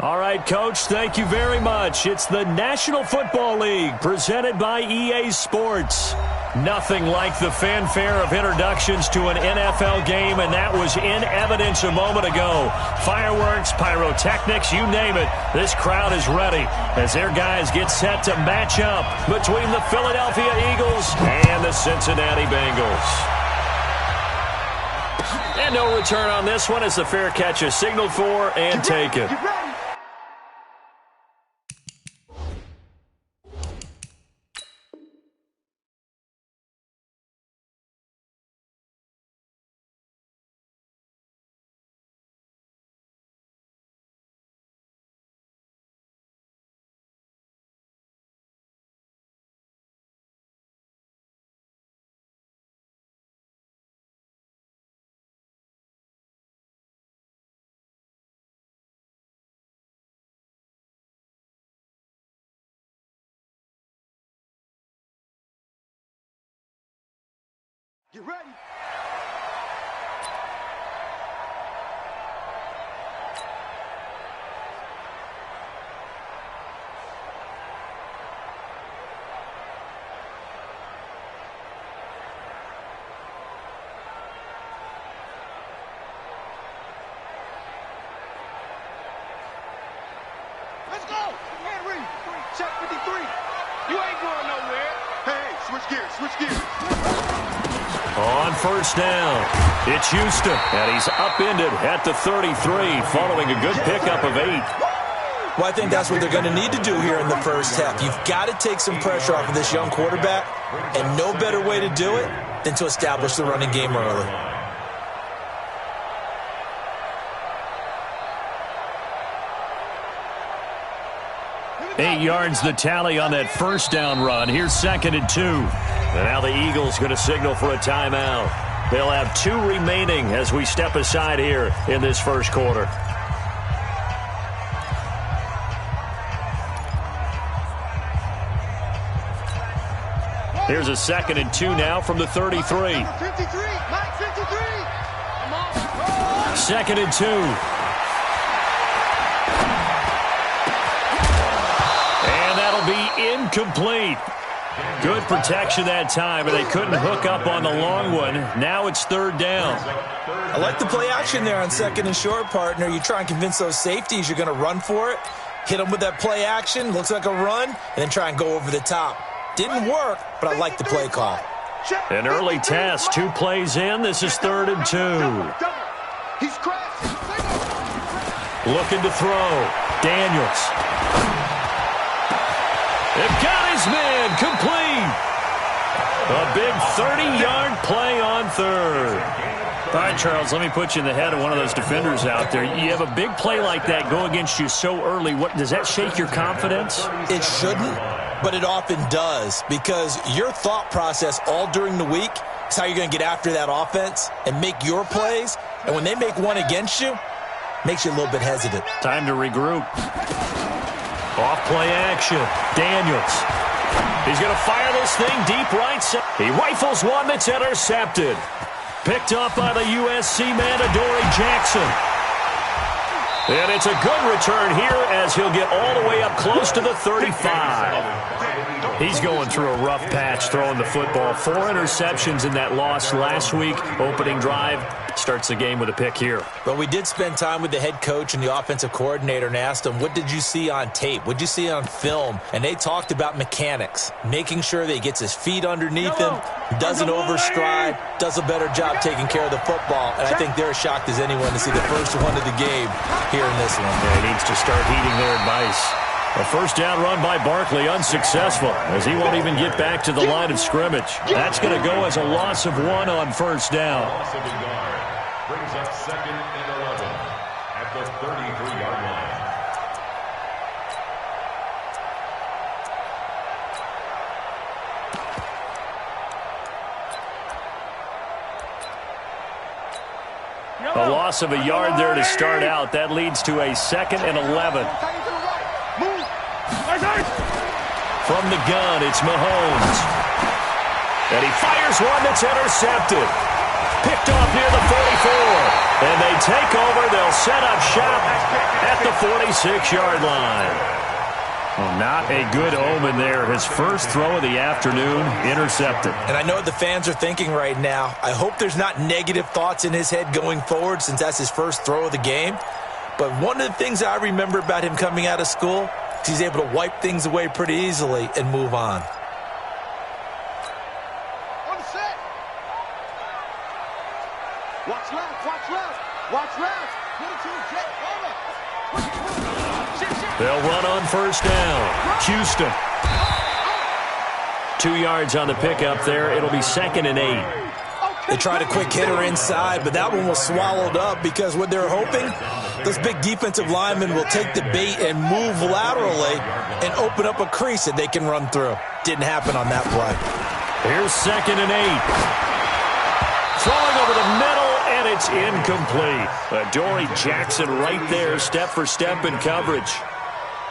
All right, Coach, thank you very much. It's the National Football League presented by EA Sports. Nothing like the fanfare of introductions to an NFL game, and that was in evidence a moment ago. Fireworks, pyrotechnics, you name it. This crowd is ready as their guys get set to match up between the Philadelphia Eagles and the Cincinnati Bengals. And no return on this one as the fair catch is signaled for and taken. Get ready. Let's go. Henry, check 53. You ain't going nowhere. Hey, switch gears, switch gears. On first down, it's Houston, and he's upended at the 33 following a good pickup of 8. Well, I think that's what they're going to need to do here in the first half. You've got to take some pressure off of this young quarterback, and no better way to do it than to establish the running game early. Eight yards the tally on that first down run. Here's 2nd and 2. And now the Eagles going to signal for a timeout. They'll have 2 remaining as we step aside here in this first quarter. Here's a 2nd and 2 now from the 33. 2nd and 2. Be incomplete. Good protection that time, but they couldn't hook up on the long one. Now it's 3rd down. I like the play action there on 2nd and short, partner. You try and convince those safeties you're going to run for it. Hit them with that play action. Looks like a run. And then try and go over the top. Didn't work, but I like the play call. An early test. 2 plays in. This is 3rd and 2. Looking to throw. Daniels. They've got his man complete. A big 30-yard play on 3rd. All right, Charles, let me put you in the head of one of those defenders out there. You have a big play like that go against you so early. Does that shake your confidence? It shouldn't, but it often does, because your thought process all during the week is how you're going to get after that offense and make your plays. And when they make one against you, makes you a little bit hesitant. Time to regroup. Off play action. Daniels. He's going to fire this thing deep right side. He rifles one that's intercepted. Picked up by the USC man, Adoree Jackson. And it's a good return here as he'll get all the way up close to the 35. He's going through a rough patch throwing the football. 4 interceptions in that loss last week. Opening drive. Starts the game with a pick here. But we did spend time with the head coach and the offensive coordinator and asked them, what did you see on tape? What did you see on film? And they talked about mechanics, making sure that he gets his feet underneath him, doesn't overstride, does a better job taking care of the football. And I think they're as shocked as anyone to see the first one of the game here in this one. Yeah, he needs to start heeding their advice. A first down run by Barkley, unsuccessful, as he won't even get back to the line of scrimmage. That's going to go as a loss of 1 on first down. Brings up 2nd and 11 at the 33-yard line. A loss of a yard there to start out. That leads to a 2nd and 11. From the gun, it's Mahomes. And he fires one that's intercepted. Picked off near the 44. And they take over. They'll set up shop at the 46-yard line. Well, not a good omen there. His first throw of the afternoon, intercepted. And I know what the fans are thinking right now. I hope there's not negative thoughts in his head going forward since that's his first throw of the game. But one of the things I remember about him coming out of school is he's able to wipe things away pretty easily and move on. On set. Watch left, watch left, watch left. 22, jet, over. They'll run on first down. Houston. 2 yards on the pickup there. It'll be 2nd and 8. They tried a quick hitter inside, but that one was swallowed up because what they're hoping, those big defensive linemen will take the bait and move laterally and open up a crease that they can run through. Didn't happen on that play. Here's 2nd and 8. Throwing over the middle, and it's incomplete. Adoree Jackson right there, step for step in coverage.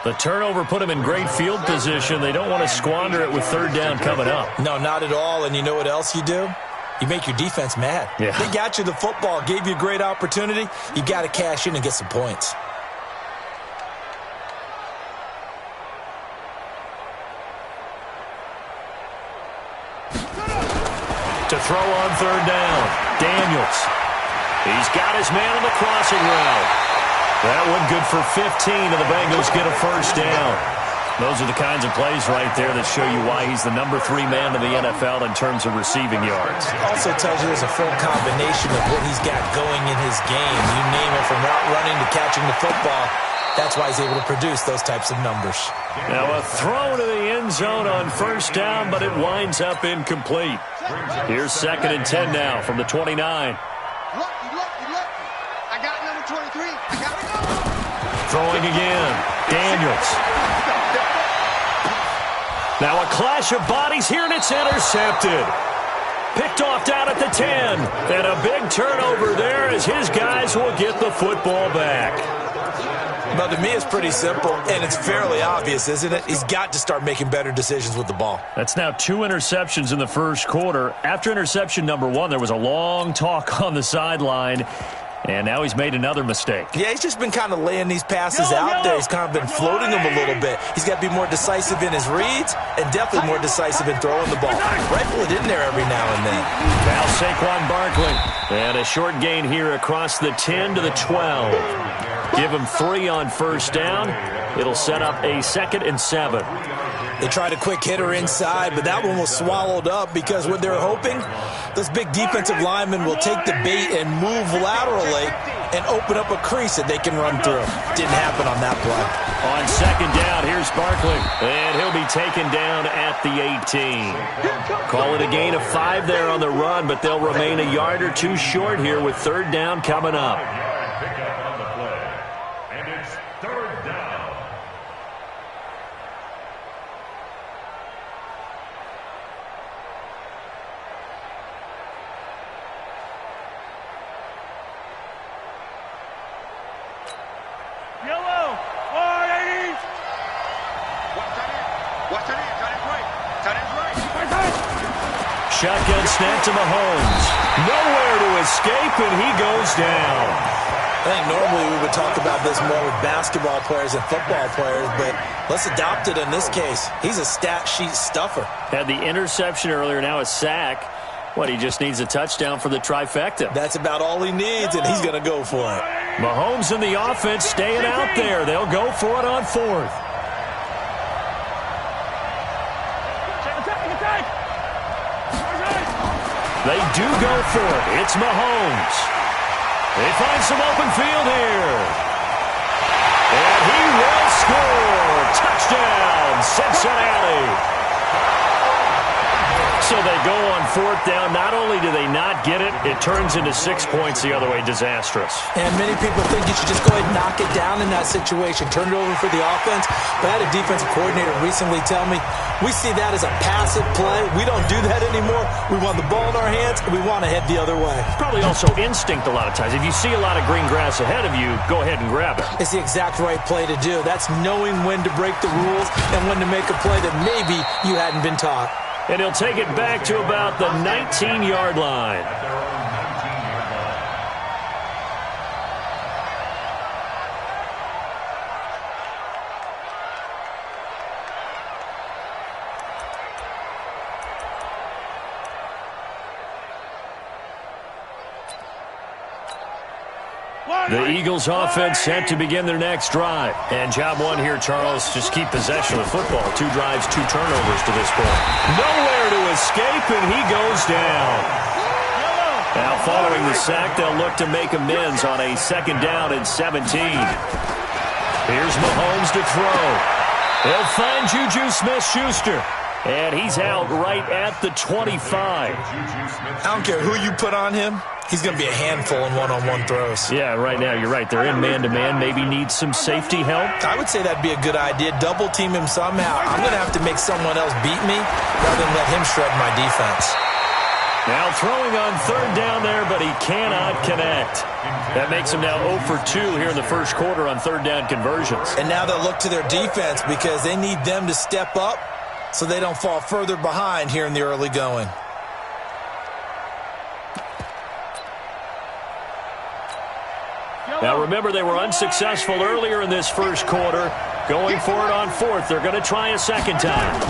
The turnover put him in great field position. They don't want to squander it with 3rd down coming up. No, not at all. And you know what else you do? You make your defense mad. Yeah. They got you the football, gave you a great opportunity. You got to cash in and get some points. To throw on 3rd down, Daniels. He's got his man on the crossing route. That one good for 15, and the Bengals get a first down. Those are the kinds of plays right there that show you why he's the number 3 man in the NFL in terms of receiving yards. Also tells you there's a full combination of what he's got going in his game. You name it, from route running to catching the football. That's why he's able to produce those types of numbers. Now a throw to the end zone on first down, but it winds up incomplete. Here's 2nd and 10 now from the 29. Lucky. I got number 23. I got it. Throwing again. Daniels. Now a clash of bodies here, and it's intercepted. Picked off down at the 10. And a big turnover there as his guys will get the football back. But to me, it's pretty simple, and it's fairly obvious, isn't it? He's got to start making better decisions with the ball. That's now 2 interceptions in the first quarter. After interception number 1, there was a long talk on the sideline, and now he's made another mistake. Yeah, he's just been kind of laying these passes out there. He's kind of been floating them a little bit. He's got to be more decisive in his reads and definitely more decisive in throwing the ball. Rifle it in there every now and then. Now Saquon Barkley. And a short gain here across the 10 to the 12. Give him 3 on first down. It'll set up a 2nd and 7. They tried a quick hitter inside, but that one was swallowed up because what they're hoping, those big defensive linemen will take the bait and move laterally and open up a crease that they can run through. Didn't happen on that play. On 2nd down, here's Barkley. And he'll be taken down at the 18. Call it a gain of 5 there on the run, but they'll remain a yard or 2 short here with 3rd down coming up. Shotgun snap to Mahomes. Nowhere to escape, and he goes down. I think normally we would talk about this more with basketball players and football players, but let's adopt it in this case. He's a stat sheet stuffer. Had the interception earlier, now a sack. What, he just needs a touchdown for the trifecta. That's about all he needs, and he's going to go for it. Mahomes and the offense staying out there. They'll go for it on 4th. They do go for it. It's Mahomes. They find some open field here. And he will score. Touchdown, Cincinnati. So they go on 4th down. Not only do they not get it, it turns into 6 points the other way. Disastrous. And many people think you should just go ahead and knock it down in that situation. Turn it over for the offense. But I had a defensive coordinator recently tell me, we see that as a passive play. We don't do that anymore. We want the ball in our hands, and we want to head the other way. Probably also instinct a lot of times. If you see a lot of green grass ahead of you, go ahead and grab it. It's the exact right play to do. That's knowing when to break the rules and when to make a play that maybe you hadn't been taught. And he'll take it back to about the 19-yard line. The Eagles offense set to begin their next drive. And job one here, Charles, just keep possession of the football. 2 drives, 2 turnovers to this point. Nowhere to escape, and he goes down. Now following the sack, they'll look to make amends on a 2nd down and 17. Here's Mahomes to throw. He'll find Juju Smith-Schuster. And he's out right at the 25. I don't care who you put on him. He's going to be a handful in one-on-one throws. Yeah, right now, you're right. They're in man-to-man. Maybe need some safety help. I would say that'd be a good idea. Double-team him somehow. I'm going to have to make someone else beat me rather than let him shred my defense. Now throwing on 3rd down there, but he cannot connect. That makes him now 0 for 2 here in the first quarter on 3rd down conversions. And now they'll look to their defense because they need them to step up so they don't fall further behind here in the early going. Now remember, they were unsuccessful earlier in this first quarter. Going for it on 4th. They're going to try a 2nd time.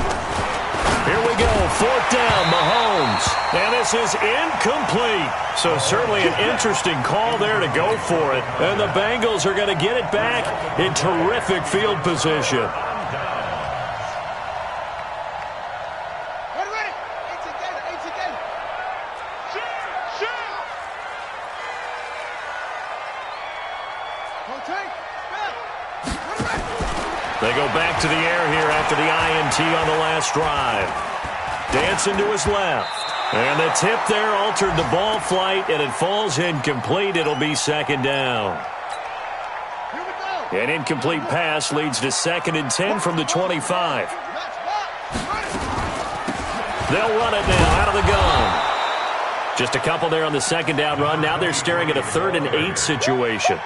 Here we go, 4th down, Mahomes. And this is incomplete. So certainly an interesting call there to go for it. And the Bengals are going to get it back in terrific field position. They go back to the air here after the INT on the last drive. Dancing to his left. And the tip there altered the ball flight, and it falls incomplete. It'll be 2nd down. An incomplete pass leads to 2nd and 10 from the 25. They'll run it now out of the gun. Just a couple there on the 2nd down run. Now they're staring at a 3rd and 8 situation.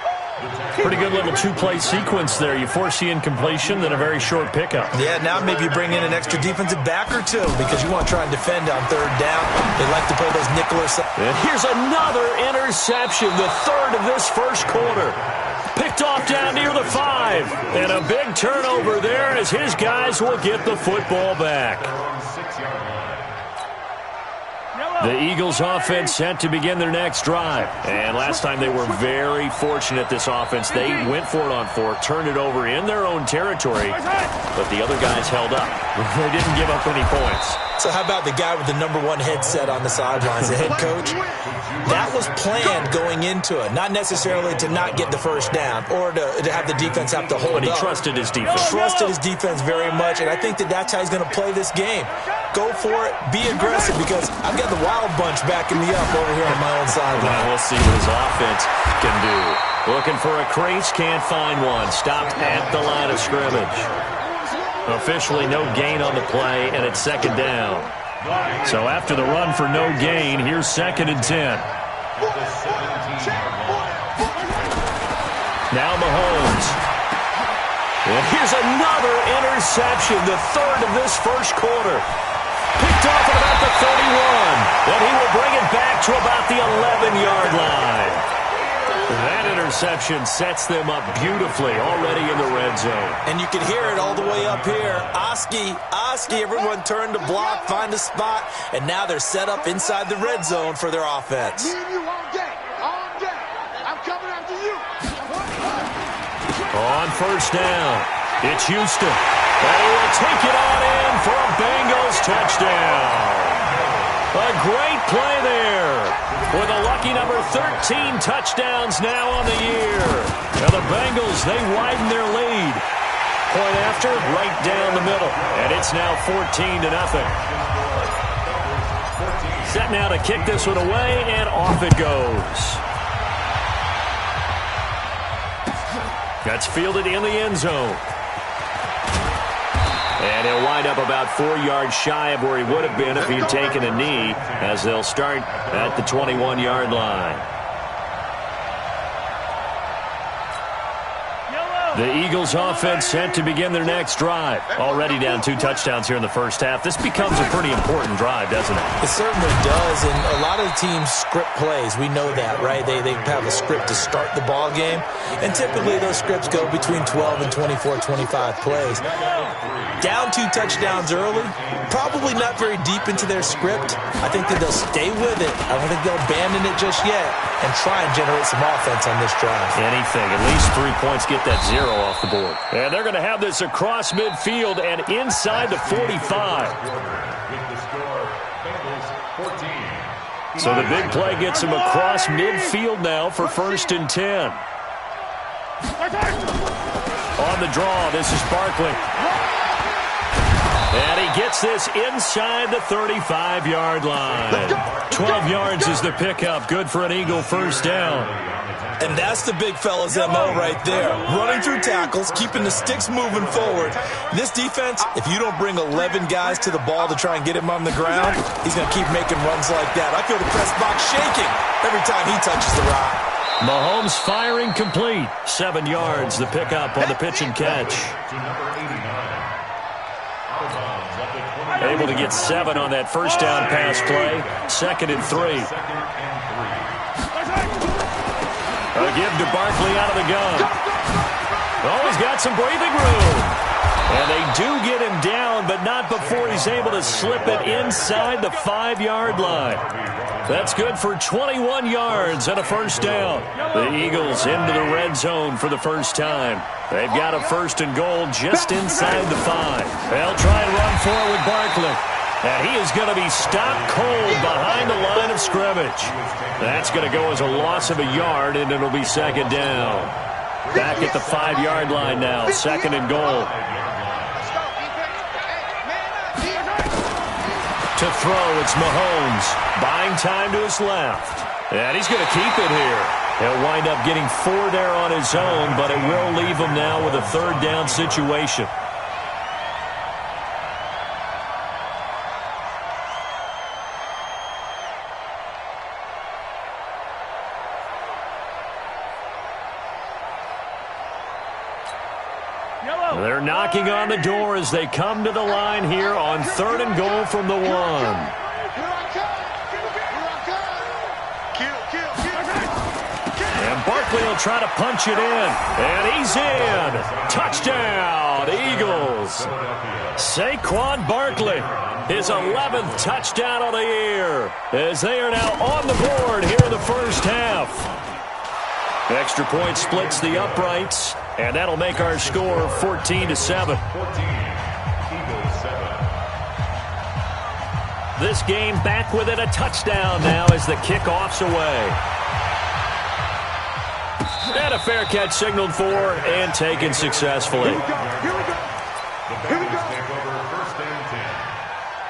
Pretty good little 2-play sequence there. You force the incompletion, then a very short pickup. Yeah, now maybe you bring in an extra defensive back or 2 because you want to try and defend on 3rd down. They like to play those nickel or something. And here's another interception, the 3rd of this first quarter. Picked off down near the 5. And a big turnover there as his guys will get the football back. The Eagles offense set to begin their next drive. And last time they were very fortunate, this offense. They went for it on 4, turned it over in their own territory, but the other guys held up. They didn't give up any points. So how about the guy with the #1 headset on the sidelines, the head coach? That was planned going into it, not necessarily to not get the 1st down or to have the defense have to hold up. But he trusted his defense. Trusted his defense very much, and I think that's how he's going to play this game. Go for it, be aggressive, because I've got the Wild Bunch backing me up over here on my own sideline. Well, we'll see what his offense can do. Looking for a crease, can't find one. Stopped at the line of scrimmage. Officially no gain on the play, and it's 2nd down. So after the run for no gain, here's 2nd and 10. Now Mahomes. And here's another interception, the 3rd of this first quarter. Picked off at about the 31. And he will bring it back to about the 11-yard line. That interception sets them up beautifully already in the red zone. And you can hear it all the way up here. Oski, everyone turned to block, find a spot, and now they're set up inside the red zone for their offense. Me and you all day. I'm coming after you. On 1st down, it's Houston. And he will take it on in for a Bengals touchdown. A great play there. With a lucky number 13 touchdowns now on the year. Now the Bengals, they widen their lead. Point after, right down the middle. And it's now 14-0. Set now to kick this one away, and off it goes. That's fielded in the end zone. And he'll wind up about 4 yards shy of where he would have been if he'd taken a knee, as they'll start at the 21-yard line. The Eagles offense set to begin their next drive. Already down 2 touchdowns here in the first half. This becomes a pretty important drive, doesn't it? It certainly does, and a lot of teams script plays. We know that, right? They have a script to start the ball game, and typically those scripts go between 12 and 24, 25 plays. down 2 touchdowns early, probably not very deep into their script. I think that they'll stay with it. I don't think they'll abandon it just yet and try and generate some offense on this drive. Anything. At least 3 points, get that 0 off the board. And they're going to have this across midfield and inside the 45. With the score, Bengals 14. So the big play gets him across midfield now for 1st and 10. On the draw, this is Barkley. And he gets this inside the 35-yard line. 12 yards is the pickup. Good for an Eagle first down. And that's the big fella's MO right there. Running through tackles, keeping the sticks moving forward. This defense, if you don't bring 11 guys to the ball to try and get him on the ground, he's going to keep making runs like that. I feel the press box shaking every time he touches the rock. Mahomes firing complete. 7 yards, the pickup on the pitch and catch. Able to get 7 on that first down pass play. 2nd and 3. A give to Barkley out of the gun. Oh, he's got some breathing room. And they do get him down, but not before he's able to slip it inside the 5-yard line. That's good for 21 yards and a first down. The Eagles into the red zone for the first time. They've got a 1st and goal just inside the 5. They'll try and run for it with Barkley. And he is going to be stopped cold behind the line of scrimmage. That's going to go as a loss of a yard, and it'll be 2nd down. Back at the 5-yard line now, 2nd and goal. To throw, it's Mahomes. Buying time to his left. And he's going to keep it here. He'll wind up getting 4 there on his own, but it will leave him now with a 3rd down situation. They're knocking on the door as they come to the line here on 3rd and goal from the 1. And Barkley will try to punch it in. And he's in. Touchdown, Eagles. Saquon Barkley, his 11th touchdown of the year, as they are now on the board here in the first half. Extra point splits the uprights, and that'll make our score 14-7. This game back within a touchdown now as the kickoff's away. And a fair catch signaled for and taken successfully. The Bengals take over 1st and 10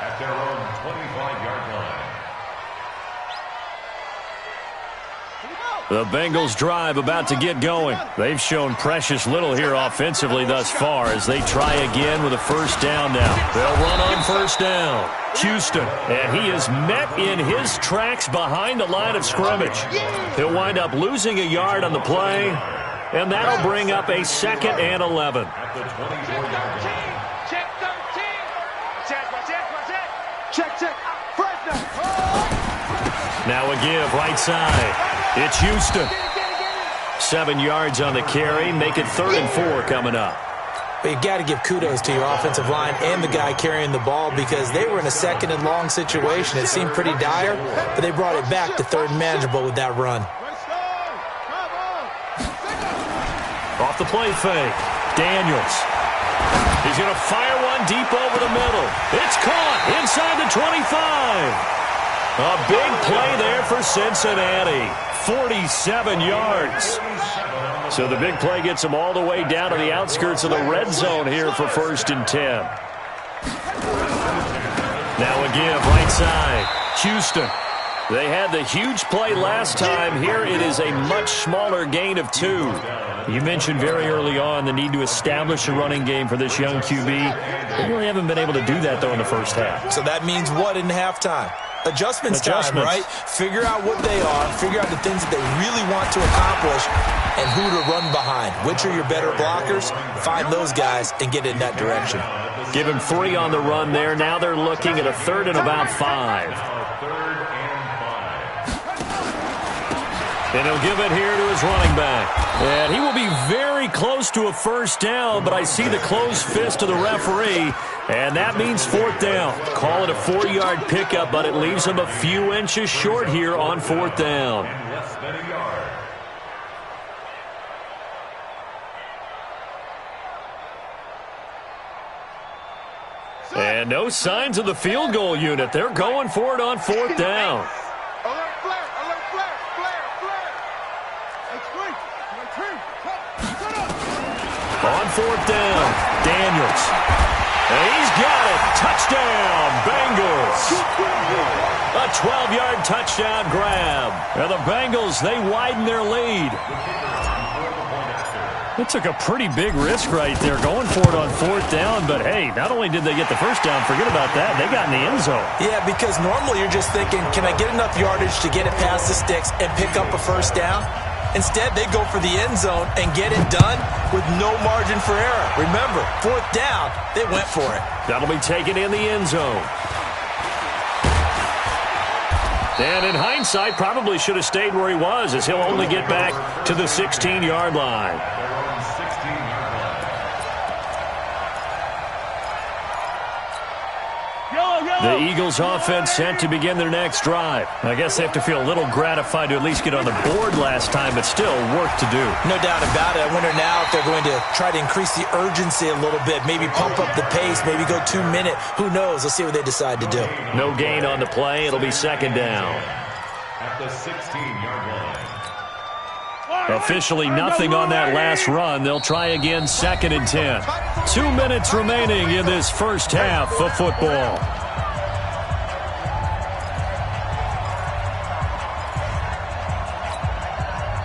at their own 25-yard line. The Bengals drive about to get going. They've shown precious little here offensively thus far as they try again with a 1st down now. They'll run on 1st down. Houston, and he is met in his tracks behind the line of scrimmage. He'll wind up losing a yard on the play, and that'll bring up a 2nd and 11. At the 24-yard line. Check. Now a give right side. It's Houston. 7 yards on the carry. Make it 3rd and 4 coming up. But you got to give kudos to your offensive line and the guy carrying the ball because they were in a 2nd and long situation. It seemed pretty dire, but they brought it back to 3rd and manageable with that run. Off the play fake. Daniels. He's going to fire one deep over the middle. It's caught inside the 25. A big play there for Cincinnati. 47 yards. So the big play gets them all the way down to the outskirts of the red zone here for 1st and 10. Now a give right side. Houston. They had the huge play last time. Here it is a much smaller gain of 2. You mentioned very early on the need to establish a running game for this young QB. They really haven't been able to do that, though, in the first half. So that means what in halftime? Adjustments time, right? Figure out what they are, figure out the things that they really want to accomplish, and who to run behind. Which are your better blockers? Find those guys and get in that direction. Give him 3 on the run there. Now they're looking at a 3rd and about 5. And he'll give it here to his running back. And he will be very close to a first down, but I see the closed fist of the referee, and that means fourth down. Call it a 4-yard pickup, but it leaves him a few inches short here on fourth down. And less than a yard. And no signs of the field goal unit. They're going for it on fourth down. Alert flare, alert flare, flare, flare. On fourth down, Daniels. And he's got it. Touchdown, Bengals. A 12-yard touchdown grab. And the Bengals, they widen their lead. They took a pretty big risk right there going for it on fourth down. But, hey, not only did they get the first down, forget about that, they got in the end zone. Yeah, because normally you're just thinking, can I get enough yardage to get it past the sticks and pick up a first down? Instead, they go for the end zone and get it done with no margin for error. Remember, fourth down, they went for it. That'll be taken in the end zone. And in hindsight, probably should have stayed where he was, as he'll only get back to the 16-yard line. The Eagles offense sent to begin their next drive. I guess they have to feel a little gratified to at least get on the board last time, but still work to do. No doubt about it. I wonder now if they're going to try to increase the urgency a little bit, maybe pump up the pace, maybe go 2-minute. Who knows? Let's see what they decide to do. No gain on the play. It'll be second down. At the 16-yard line. Officially nothing on that last run. They'll try again, second and 10. 2 minutes remaining in this first half of football.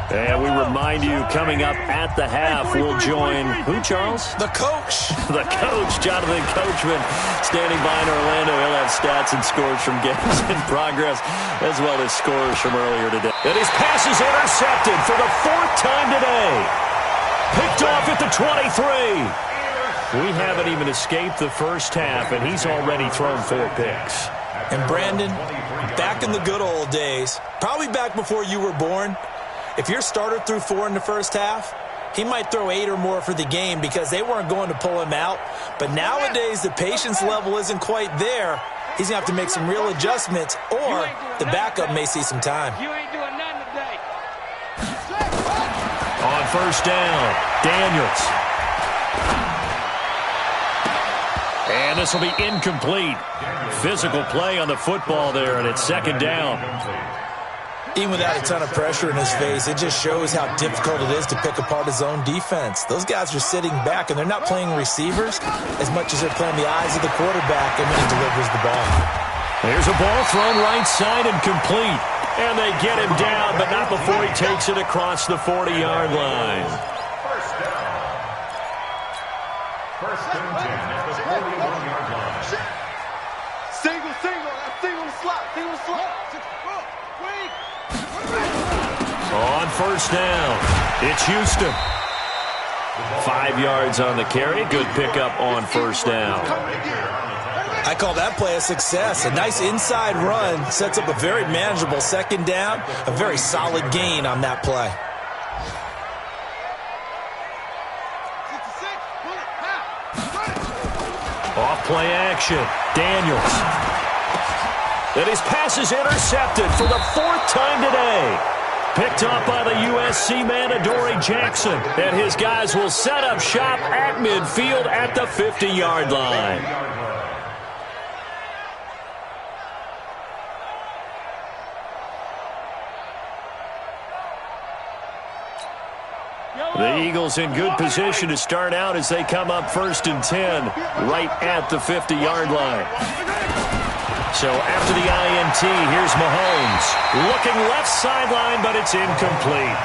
And we remind you, coming up at the half, we'll join who, Charles? The coach. The coach, Jonathan Coachman, standing by in Orlando. He'll have stats and scores from games in progress, as well as scores from earlier today. And his pass is intercepted for the fourth time today. Picked off at the 23. We haven't even escaped the first half, and he's already thrown 4 picks. And Brandon, back in the good old days, probably back before you were born, if your starter threw 4 in the first half, he might throw 8 or more for the game because they weren't going to pull him out. But nowadays, the patience level isn't quite there. He's going to have to make some real adjustments, or the backup may see some time. You ain't doing nothing today. On first down, Daniels. And this will be incomplete. Physical play on the football there, and it's second down. Even without a ton of pressure in his face, it just shows how difficult it is to pick apart his own defense. Those guys are sitting back, and they're not playing receivers as much as they're playing the eyes of the quarterback and when he delivers the ball. There's a ball thrown right side and complete. And they get him down, but not before he takes it across the 40-yard line. First down. First and 10 at the 41-yard line. Single, single slot, single slot. On first down, it's Houston. 5 yards on the carry. Good pickup on first down. I call that play a success. A nice inside run sets up a very manageable second down. A very solid gain on that play. Off play action. Daniels. And his pass is intercepted for the 4th time today. Picked up by the USC man, Adoree Jackson. And his guys will set up shop at midfield at the 50-yard line. The Eagles in good position to start out as they come up 1st and 10 right at the 50-yard line. So after the INT, here's Mahomes. Looking left sideline, but it's incomplete.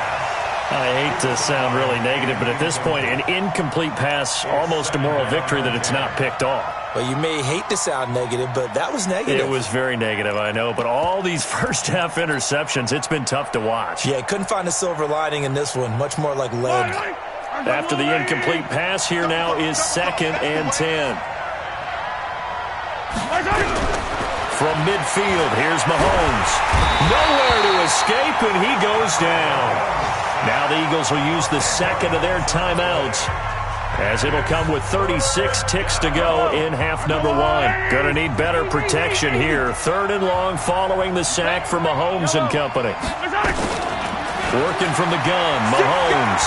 I hate to sound really negative, but at this point, an incomplete pass, almost a moral victory that it's not picked off. Well, you may hate to sound negative, but that was negative. It was very negative, I know. But all these first-half interceptions, it's been tough to watch. Yeah, couldn't find a silver lining in this one. Much more like lead. After the incomplete pass, here now is 2nd and 10. From midfield, here's Mahomes. Nowhere to escape. escape, and he goes down. Now the Eagles will use the second of their timeouts, as it'll come with 36 ticks to go in half number one. Going to need better protection here. 3rd and long following the sack from Mahomes and company. Working from the gun, Mahomes.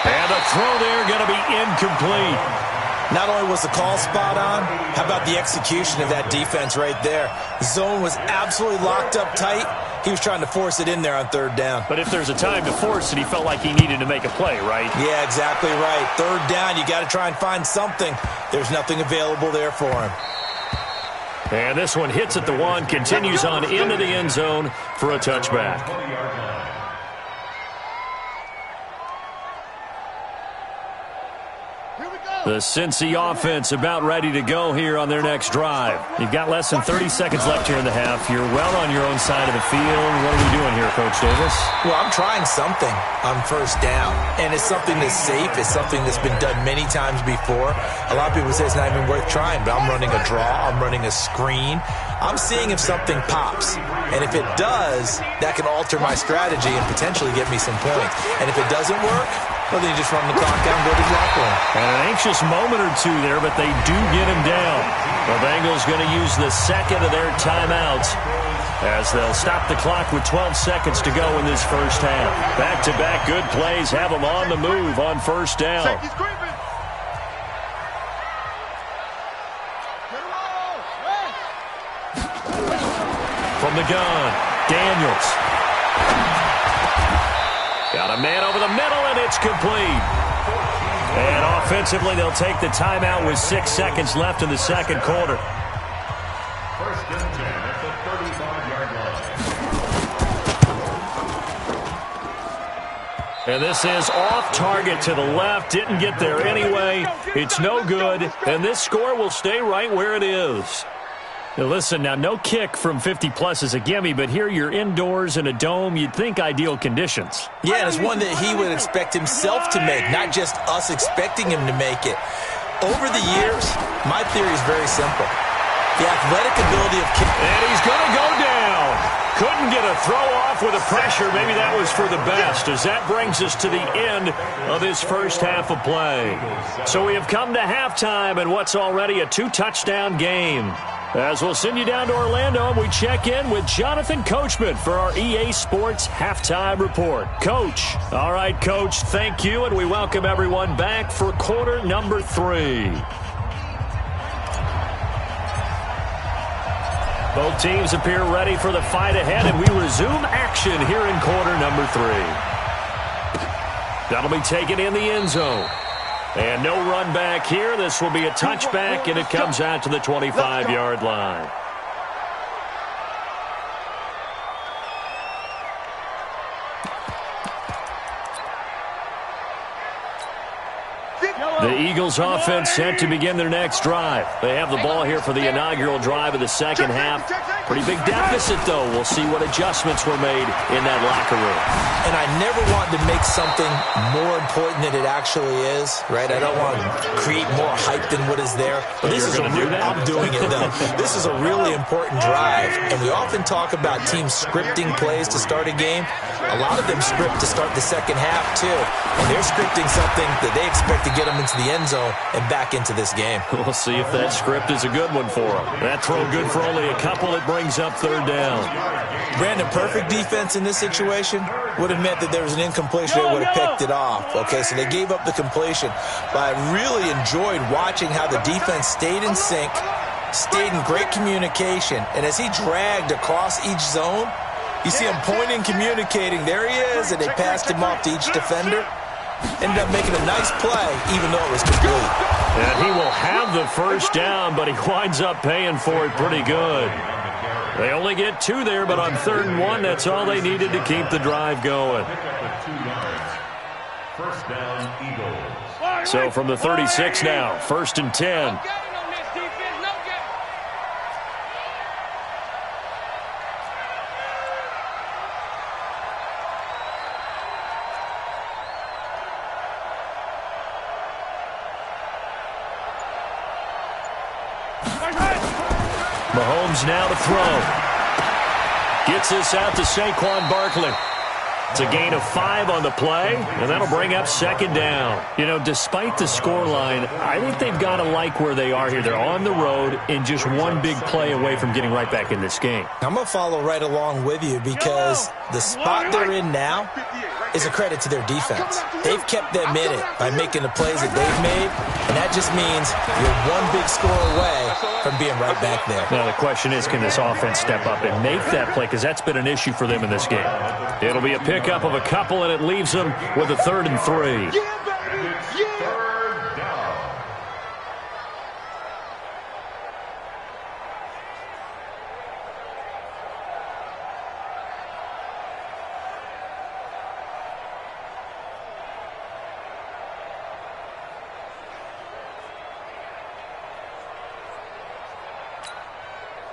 And a throw there going to be incomplete. Not only was the call spot on, how about the execution of that defense right there? The zone was absolutely locked up tight. He was trying to force it in there on 3rd down. But if there's a time to force it, he felt like he needed to make a play, right? Yeah, exactly right. 3rd down, you got to try and find something. There's nothing available there for him. And this one hits at the 1, continues on into the end zone for a touchback. The Cincy offense about ready to go here on their next drive. You've got less than 30 seconds left here in the half. You're well on your own side of the field. What are we doing here, Coach Davis? Well, I'm trying something on 1st down, and it's something that's safe. It's something that's been done many times before. A lot of people say it's not even worth trying, but I'm running a draw. I'm running a screen. I'm seeing if something pops, and if it does, that can alter my strategy and potentially get me some points. And if it doesn't work, well, then you just run the clock down and go to the locker room. And an anxious moment or two there, but they do get him down. The Bengals going to use the second of their timeouts as they'll stop the clock with 12 seconds to go in this first half. Back-to-back good plays have them on the move on 1st down. From the gun, Daniels. Got a man over the middle, and it's complete. And offensively, they'll take the timeout with 6 seconds left in the second quarter. 1st and 10 at the 35-yard line. And this is off target to the left. Didn't get there anyway. It's no good. And this score will stay right where it is. Now listen, now no kick from 50-plus is a gimme, but here you're indoors in a dome. You'd think ideal conditions. Yeah, and it's one that he would expect himself to make, not just us expecting him to make it. Over the years, my theory is very simple. The athletic ability of kick. And he's going to go down. Couldn't get a throw off with the pressure. Maybe that was for the best, as that brings us to the end of this first half of play. So we have come to halftime in what's already a 2-touchdown game. As we'll send you down to Orlando, and we check in with Jonathan Coachman for our EA Sports Halftime Report. Coach. All right, Coach, thank you, and we welcome everyone back for quarter number 3. Both teams appear ready for the fight ahead, and we resume action here in quarter number 3. That'll be taken in the end zone. And no run back here. This will be a touchback, and it comes out to the 25-yard line. The Eagles offense set to begin their next drive. They have the ball here for the inaugural drive of the second half. Pretty big deficit, though. We'll see what adjustments were made in that locker room. And I never want to make something more important than it actually is, right? I don't want to create more hype than what is there. But this is I'm doing it, though. This is a really important drive. And we often talk about teams scripting plays to start a game. A lot of them script to start the second half, too. And they're scripting something that they expect to get them into the end zone and back into this game. We'll see if that script is a good one for them. That throw good for only a couple. It brings up 3rd down. Brandon, perfect defense in this situation would have meant that there was an incompletion. They would have picked it off. Okay, so they gave up the completion. But I really enjoyed watching how the defense stayed in sync, stayed in great communication, and as he dragged across each zone, you see him pointing, communicating. There he is, and they passed him off to each defender. Ended up making a nice play, even though it was complete. And he will have the first down, but he winds up paying for it pretty good. They only get 2 there, but on 3rd and 1, that's all they needed to keep the drive going. First down, Eagles. So from the 36 now, 1st and 10. Mahomes now to throw. Gets this out to Saquon Barkley. It's a gain of 5 on the play, and that'll bring up second down. You know, despite the scoreline, I think they've got to like where they are here. They're on the road and just one big play away from getting right back in this game. I'm going to follow right along with you because the spot they're in now is a credit to their defense. They've kept them in it by making the plays that they've made, and that just means you're one big score away from being right back there. Now the question is, can this offense step up and make that play? Because that's been an issue for them in this game. It'll be a pickup of a couple, and it leaves them with a 3rd and 3.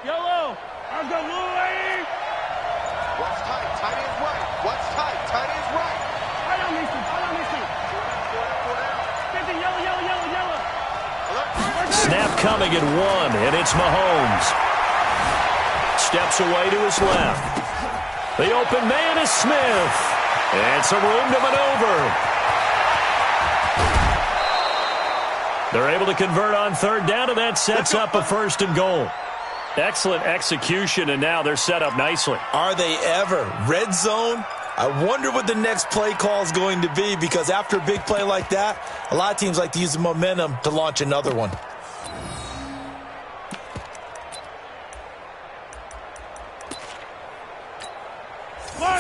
Yellow. I've got Louis. What's tight? Tight is right. What's tight? Tight is right. I don't miss him. I don't miss him. 50, yellow. Snap coming at 1, and it's Mahomes. Steps away to his left. The open man is Smith. And some room to maneuver. They're able to convert on 3rd down, and that sets up a 1st and goal. Excellent execution, and now they're set up nicely. Are they ever? Red zone? I wonder what the next play call is going to be, because after a big play like that, a lot of teams like to use the momentum to launch another one.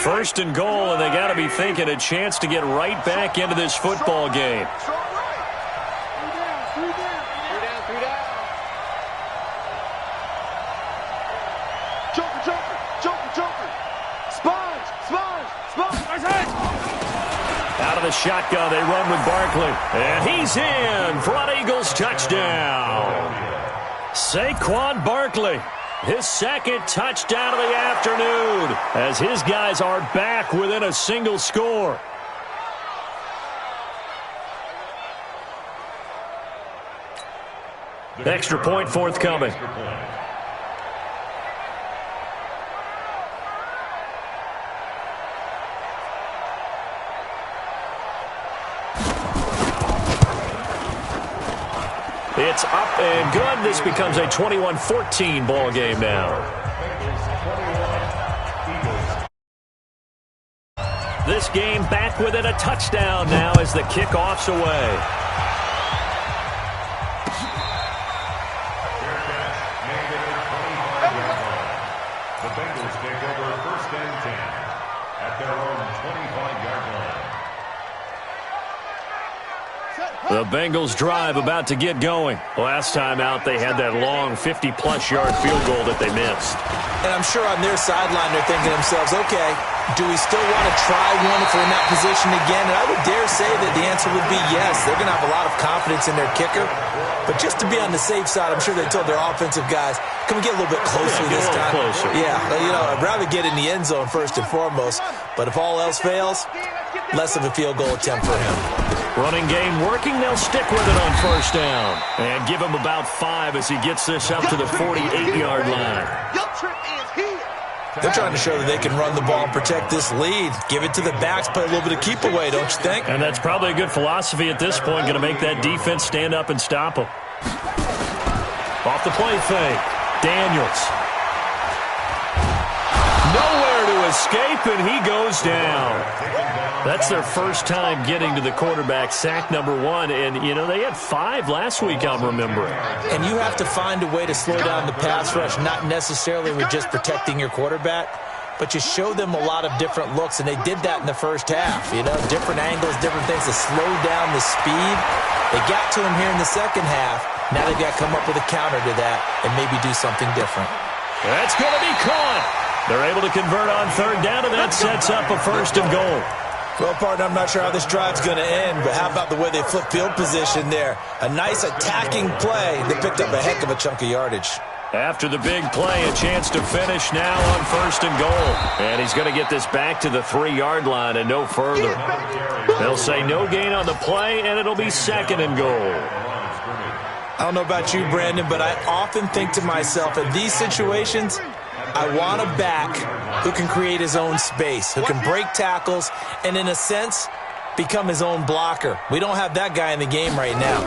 First and goal, and they got to be thinking a chance to get right back into this football game. Out of the shotgun, they run with Barkley. And he's in for an Eagles touchdown. Saquon Barkley, his 2nd touchdown of the afternoon, as his guys are back within a single score. Extra point forthcoming. It's up and good. This becomes a 21-14 ball game now. This game back within a touchdown now as the kickoff's away. The Bengals take over 1st and 10 at their own 25-yard line. The Bengals drive about to get going. Last time out, they had that long 50-plus yard field goal that they missed. And I'm sure on their sideline they're thinking to themselves, okay, do we still want to try one if we're in that position again? And I would dare say that the answer would be yes. They're going to have a lot of confidence in their kicker. But just to be on the safe side, I'm sure they told their offensive guys, can we get a little bit closer this time? Closer. Yeah, you know, I'd rather get in the end zone first and foremost. But if all else fails, less of a field goal attempt for him. Running game working. They'll stick with it on 1st down. And give him about 5 as he gets this up to the 48-yard line. They're trying to show that they can run the ball and protect this lead. Give it to the backs, play a little bit of keep away, don't you think? And that's probably a good philosophy at this point. Going to make that defense stand up and stop them. Off the play fake. Daniels. Nowhere to escape, and he goes down. That's their first time getting to the quarterback, sack number 1. And, you know, they had 5 last week, I'm remembering. And you have to find a way to slow down the pass rush, not necessarily with just protecting your quarterback, but you show them a lot of different looks, and they did that in the first half. You know, different angles, different things to slow down the speed. They got to him here in the second half. Now they've got to come up with a counter to that and maybe do something different. That's going to be caught. They're able to convert on 3rd down, and that sets up a 1st and goal. Well, partner, I'm not sure how this drive's going to end, but how about the way they flip field position there? A nice attacking play. They picked up a heck of a chunk of yardage. After the big play, a chance to finish now on 1st and goal. And he's going to get this back to the 3-yard line and no further. They'll say no gain on the play, and it'll be 2nd and goal. I don't know about you, Brandon, but I often think to myself, in these situations, I want a back who can create his own space, who can break tackles, and in a sense, become his own blocker. We don't have that guy in the game right now.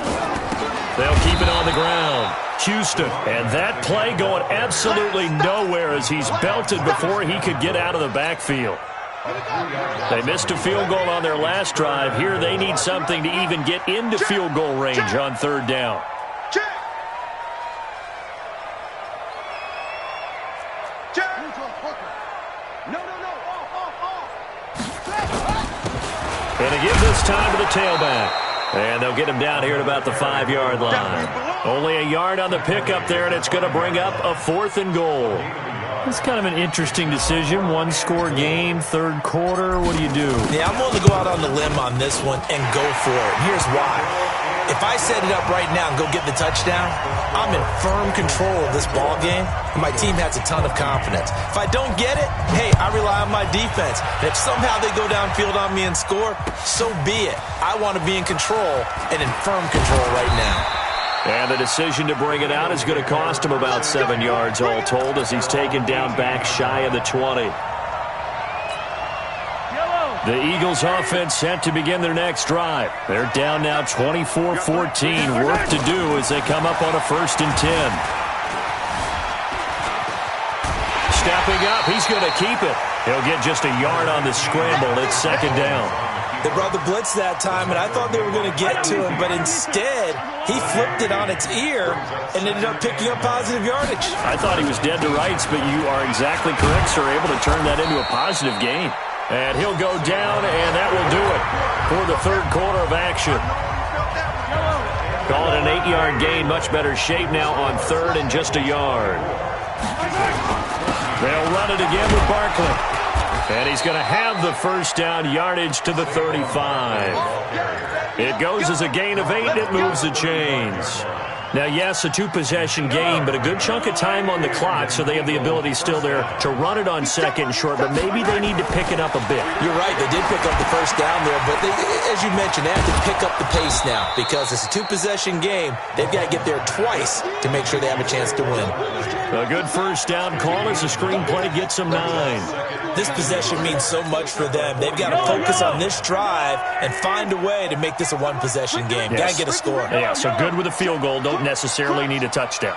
They'll keep it on the ground. Houston, and that play going absolutely nowhere as he's belted before he could get out of the backfield. They missed a field goal on their last drive. Here they need something to even get into field goal range on third down. And they give this time to the tailback. And they'll get him down here at about the 5-yard line. Only a yard on the pickup there, and it's going to bring up a 4th and goal. It's kind of an interesting decision. One-score game, third quarter. What do you do? Yeah, I'm willing to go out on the limb on this one and go for it. Here's why. If I set it up right now and go get the touchdown, I'm in firm control of this ball game, and my team has a ton of confidence. If I don't get it, hey, I rely on my defense. And if somehow they go downfield on me and score, so be it. I want to be in control and in firm control right now. And the decision to bring it out is going to cost him about 7 yards all told as he's taken down back shy of the 20. The Eagles offense set to begin their next drive. They're down now 24-14. Work to do as they come up on a 1st and 10. Stepping up, he's going to keep it. He'll get just a yard on the scramble. It's 2nd down. They brought the blitz that time, and I thought they were going to get to him, but instead, he flipped it on its ear and ended up picking up positive yardage. I thought he was dead to rights, but you are exactly correct, sir. Able to turn that into a positive gain. And he'll go down, and that will do it for the third quarter of action. Call it an 8-yard gain. Much better shape now on 3rd and just a yard. They'll run it again with Barkley. And he's going to have the 1st down, yardage to the 35. It goes as a gain of 8, and it moves the chains. Now, yes, a 2-possession game, but a good chunk of time on the clock, so they have the ability still there to run it on 2nd and short, but maybe they need to pick it up a bit. You're right. They did pick up the 1st down there, but they, as you mentioned, they have to pick up the pace now because it's a 2-possession game. They've got to get there twice to make sure they have a chance to win. A good 1st down call as the screenplay gets them 9. This possession means so much for them. They've got to focus on this drive and find a way to make this a 1-possession game. Yes. Got to get a score. Yeah, so good with a field goal. Don't necessarily need a touchdown.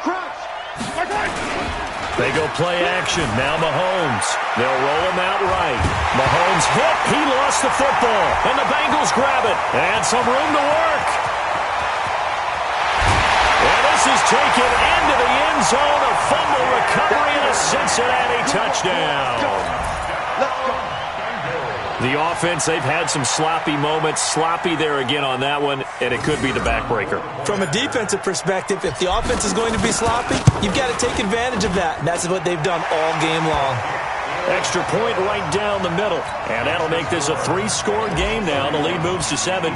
They go play action. Now Mahomes. They'll roll him out right. Mahomes hit. He lost the football. And the Bengals grab it. And some room to work. And this is taken into the end zone. A fumble recovery and a Cincinnati touchdown. The offense, they've had some sloppy moments. Sloppy there again on that one, and it could be the backbreaker. From a defensive perspective, if the offense is going to be sloppy, you've got to take advantage of that. And that's what they've done all game long. Extra point right down the middle. And that'll make this a 3-score game now. The lead moves to 17.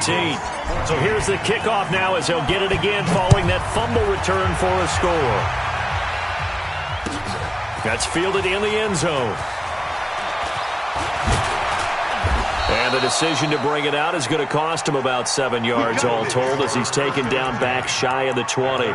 So here's the kickoff now as they'll get it again following that fumble return for a score. That's fielded in the end zone. And the decision to bring it out is going to cost him about 7 yards all told as he's taken down back shy of the 20.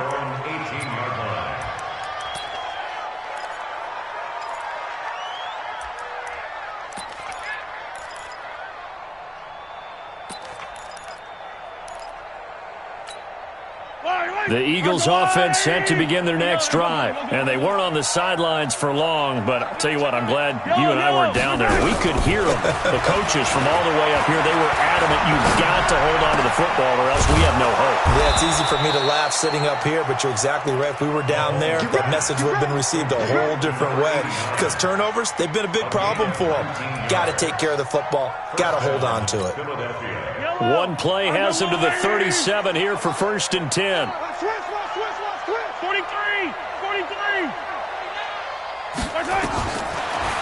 The Eagles offense set to begin their next drive. And they weren't on the sidelines for long, but I'll tell you what, I'm glad you and I weren't down there. We could hear them. The coaches from all the way up here, they were adamant, you've got to hold on to the football or else we have no hope. Yeah, it's easy for me to laugh sitting up here, but you're exactly right. If we were down there, that message would have been received a whole different way. Because turnovers, they've been a big problem for them. Got to take care of the football. Got to hold on to it. One play has him to the 37 here for 1st and 10. 43!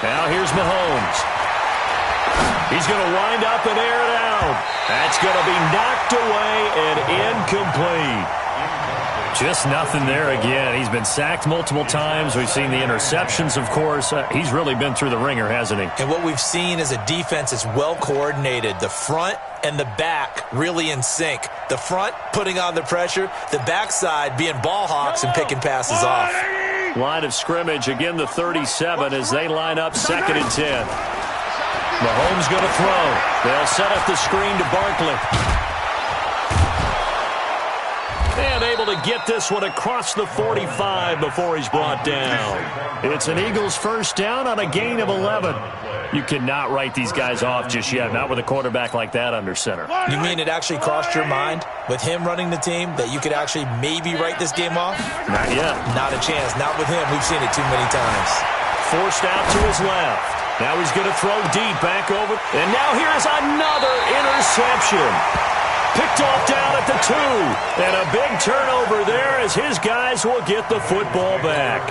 Now here's Mahomes. He's going to wind up and air it out. That's going to be knocked away and incomplete. Just nothing there again. He's been sacked multiple times. We've seen the interceptions, of course. He's really been through the ringer, hasn't he? And what we've seen is a defense that's well coordinated. The front and the back really in sync. The front putting on the pressure, the backside being ball hawks and picking passes off. Line of scrimmage, again the 37 as they line up 2nd and 10. Mahomes going to throw. They'll set up the screen to Barkley. And able to get this one across the 45 before he's brought down. It's an Eagles first down on a gain of 11. You cannot write these guys off just yet, not with a quarterback like that under center. You mean it actually crossed your mind with him running the team that you could actually maybe write this game off? Not yet. Not a chance. Not with him. We've seen it too many times. Forced out to his left. Now he's going to throw deep back over. And now here's another interception. Picked off down at the 2. And a big turnover there as his guys will get the football back.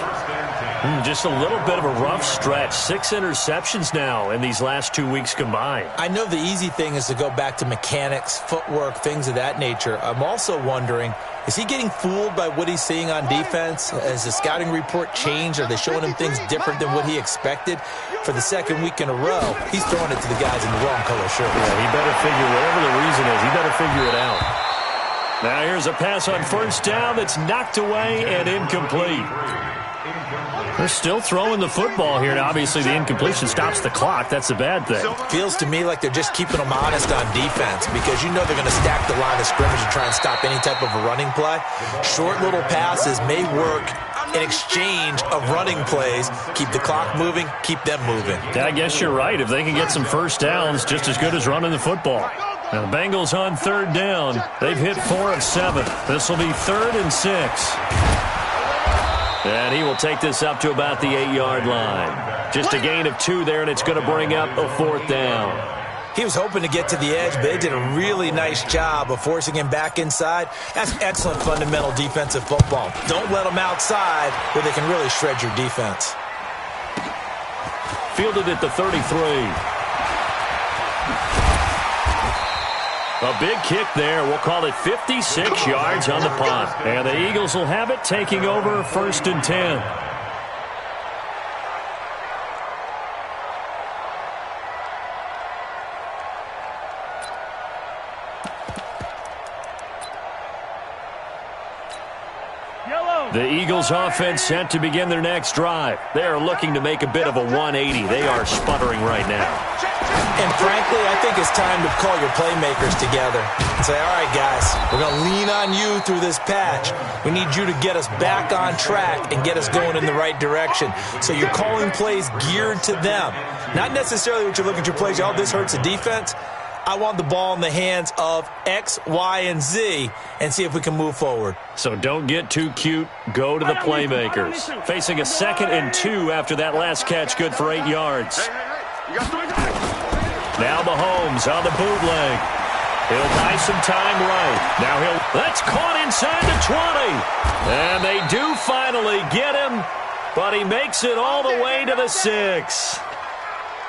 Just a little bit of a rough stretch. 6 interceptions now in these last 2 weeks combined. I know the easy thing is to go back to mechanics, footwork, things of that nature. I'm also wondering, is he getting fooled by what he's seeing on defense? Has the scouting report changed? Are they showing him things different than what he expected? For the 2nd week in a row, he's throwing it to the guys in the wrong color shirt. Yeah, he better figure, whatever the reason is, he better figure it out. Now here's a pass on first down that's knocked away and incomplete. They're still throwing the football here. Now, obviously, the incompletion stops the clock. That's the bad thing. Feels to me like they're just keeping them honest on defense because you know they're going to stack the line of scrimmage and try and stop any type of a running play. Short little passes may work in exchange of running plays. Keep the clock moving, keep them moving. Yeah, I guess you're right. If they can get some first downs, just as good as running the football. Now, the Bengals on 3rd down. They've hit 4 of 7. This will be 3rd and 6. And he will take this up to about the 8-yard line. Just a gain of 2 there, and it's going to bring up a 4th down. He was hoping to get to the edge, but they did a really nice job of forcing him back inside. That's excellent fundamental defensive football. Don't let them outside where they can really shred your defense. Fielded at the 33. A big kick there. We'll call it 56 yards on the punt. And the Eagles will have it, taking over 1st and 10. The Eagles offense set to begin their next drive. They are looking to make a bit of a 180. They are sputtering right now. And frankly, I think it's time to call your playmakers together and say, all right, guys, we're going to lean on you through this patch. We need you to get us back on track and get us going in the right direction. So you're calling plays geared to them. Not necessarily what you look at your plays, oh, this hurts the defense. I want the ball in the hands of X, Y, and Z and see if we can move forward. So don't get too cute. Go to the playmakers. Facing a 2nd and 2 after that last catch, good for 8 yards. Now Mahomes on the bootleg. He'll buy some time right. Now that's caught inside the 20. And they do finally get him, but he makes it all the way to the 6.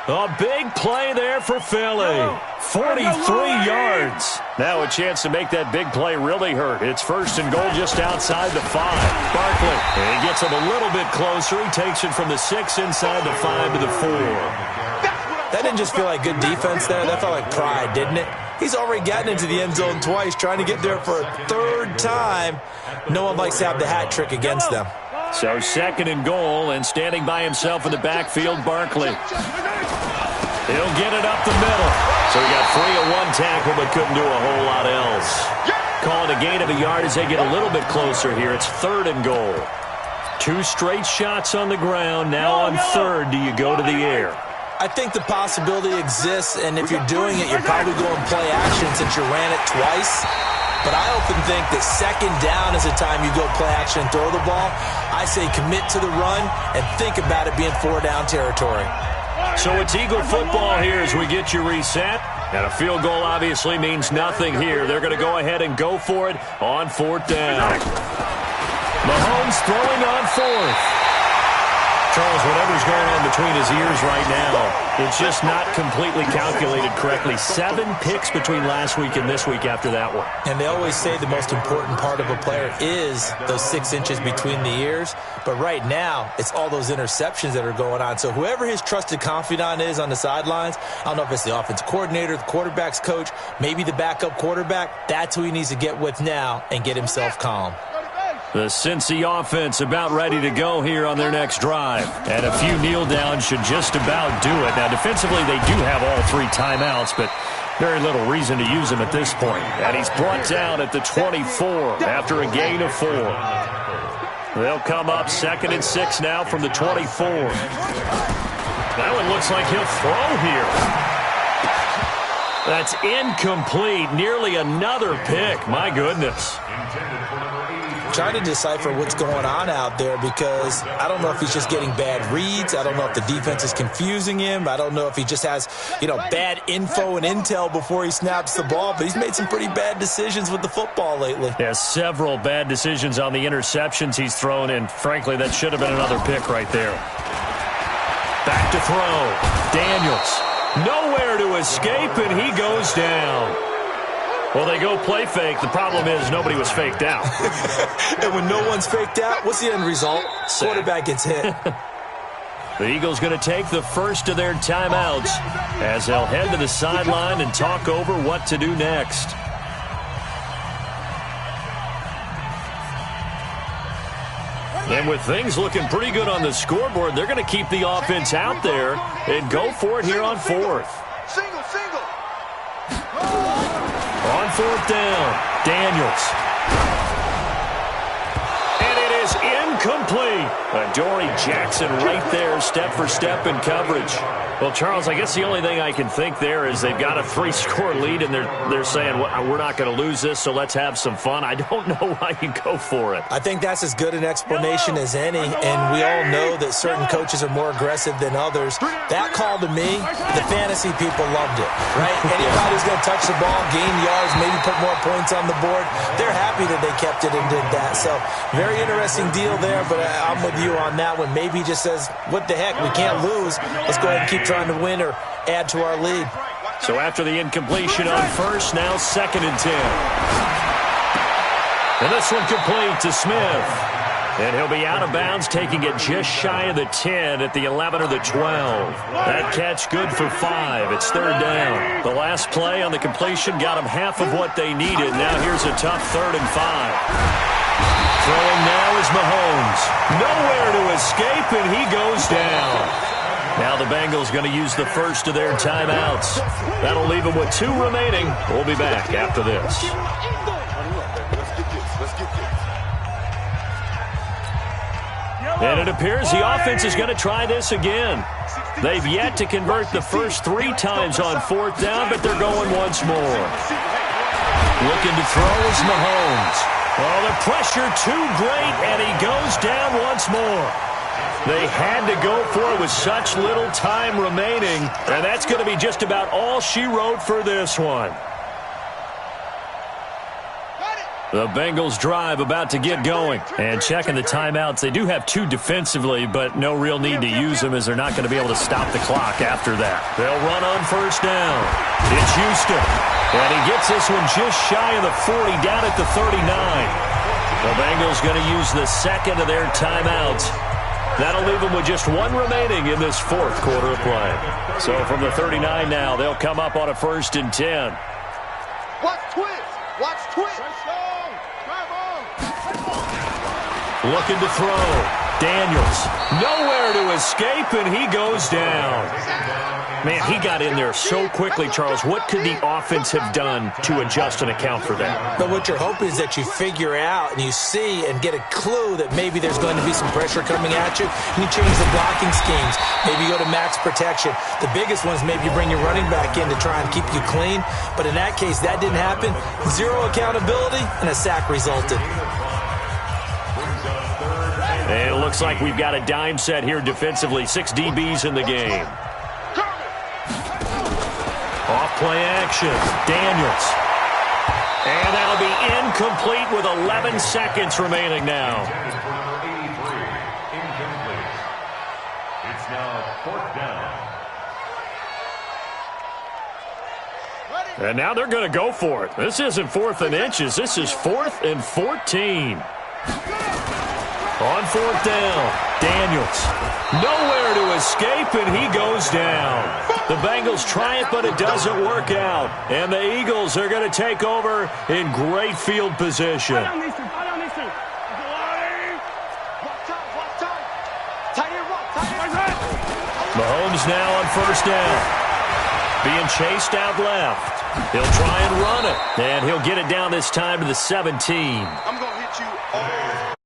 A big play there for Philly. 43 yards. Now a chance to make that big play really hurt. It's 1st and goal just outside the 5. Barkley, and he gets him a little bit closer. He takes it from the 6 inside the 5 to the 4. That didn't just feel like good defense there. That felt like pride, didn't it? He's already gotten into the end zone twice, trying to get there for a 3rd time. No one likes to have the hat trick against them. So 2nd and goal, and standing by himself in the backfield, Barkley. He'll get it up the middle. So he got free of 1 tackle, but couldn't do a whole lot else. Calling a gain of a yard as they get a little bit closer here. It's 3rd and goal. 2 straight shots on the ground. Now on 3rd, do you go to the air? I think the possibility exists, and if you're doing it, you're probably going play action since you ran it twice. But I often think that 2nd down is the time you go play action and throw the ball. I say commit to the run and think about it being 4-down territory. So it's Eagle football here as we get you reset. And a field goal obviously means nothing here. They're going to go ahead and go for it on 4th down. Mahomes throwing on 4th. Charles, whatever's going on between his ears right now, it's just not completely calculated correctly. 7 picks between last week and this week after that one. And they always say the most important part of a player is those 6 inches between the ears. But right now, it's all those interceptions that are going on. So whoever his trusted confidant is on the sidelines, I don't know if it's the offensive coordinator, the quarterback's coach, maybe the backup quarterback, that's who he needs to get with now and get himself calm. The Cincy offense about ready to go here on their next drive. And a few kneel downs should just about do it. Now, defensively, they do have all 3 timeouts, but very little reason to use them at this point. And he's brought down at the 24 after a gain of 4. They'll come up 2nd and 6 now from the 24. That one looks like he'll throw here. That's incomplete. Nearly another pick. My goodness. Trying to decipher what's going on out there because I don't know if he's just getting bad reads. I don't know if the defense is confusing him. I don't know if he just has, bad info and intel before he snaps the ball. But he's made some pretty bad decisions with the football lately. Yeah, several bad decisions on the interceptions he's thrown, and frankly, that should have been another pick right there. Back to throw. Daniels. Nowhere to escape, and he goes down. Well, they go play fake. The problem is nobody was faked out. And when no one's faked out, what's the end result? Quarterback gets hit. The Eagles going to take the first of their timeouts as they'll head to the sideline and talk over what to do next. And with things looking pretty good on the scoreboard, they're going to keep the offense out there and go for it here on 4th. Single. On 4th down, Daniels. And it is incomplete. Adoree Jackson right there, step for step in coverage. Well, Charles, I guess the only thing I can think there is they've got a 3-score lead, and they're saying, well, we're not going to lose this, so let's have some fun. I don't know why you go for it. I think that's as good an explanation as any, and we all know that certain coaches are more aggressive than others. That call to me, the fantasy people loved it, right? Anybody who's going to touch the ball, gain yards, maybe put more points on the board, they're happy that they kept it and did that. So very interesting deal there, but I'm with you on that one. Maybe he just says, what the heck, we can't lose. Let's go ahead and keep trying to win or add to our lead. So after the incompletion on 1st, now 2nd and 10. And this one complete to Smith. And he'll be out of bounds, taking it just shy of the 10 at the 11 or the 12. That catch good for 5. It's 3rd down. The last play on the completion got them half of what they needed. Now here's a tough 3rd and 5. Throwing now is Mahomes. Nowhere to escape, and he goes down. Now the Bengals going to use the first of their timeouts. That'll leave them with 2 remaining. We'll be back after this. And it appears the offense is going to try this again. They've yet to convert the first 3 times on 4th down, but they're going once more. Looking to throw is Mahomes. Oh, the pressure too great, and he goes down once more. They had to go for it with such little time remaining, and that's going to be just about all she wrote for this one. The Bengals drive about to get going. And checking the timeouts, they do have 2 defensively, but no real need to use them as they're not going to be able to stop the clock after that. They'll run on 1st down. It's Houston. And he gets this one just shy of the 40, down at the 39. The Bengals going to use the 2nd of their timeouts. That'll leave them with just 1 remaining in this 4th quarter of play. So from the 39 now, they'll come up on a 1st and 10. Watch twist. Watch twist. Looking to throw. Daniels. Nowhere to escape, and he goes down. Man, he got in there so quickly, Charles. What could the offense have done to adjust and account for that? But what you're hoping is that you figure out and you see and get a clue that maybe there's going to be some pressure coming at you, and you change the blocking schemes. Maybe you go to max protection. The biggest one is maybe you bring your running back in to try and keep you clean. But in that case, that didn't happen. 0 accountability, and a sack resulted. And it looks like we've got a dime set here defensively. 6 DBs in the game. Off-play action. Daniels. And that'll be incomplete with 11 seconds remaining now. Incomplete. It's now 4th down. And now they're going to go for it. This isn't 4th and inches. This is 4th and 14. On 4th down, Daniels. Nowhere to escape, and he goes down. The Bengals try it, but it doesn't work out. And the Eagles are going to take over in great field position. Tight end right. Tight end. Mahomes now on first down. Being chased out left. He'll try and run it. And he'll get it down this time to the 17. I'm going to hit you all.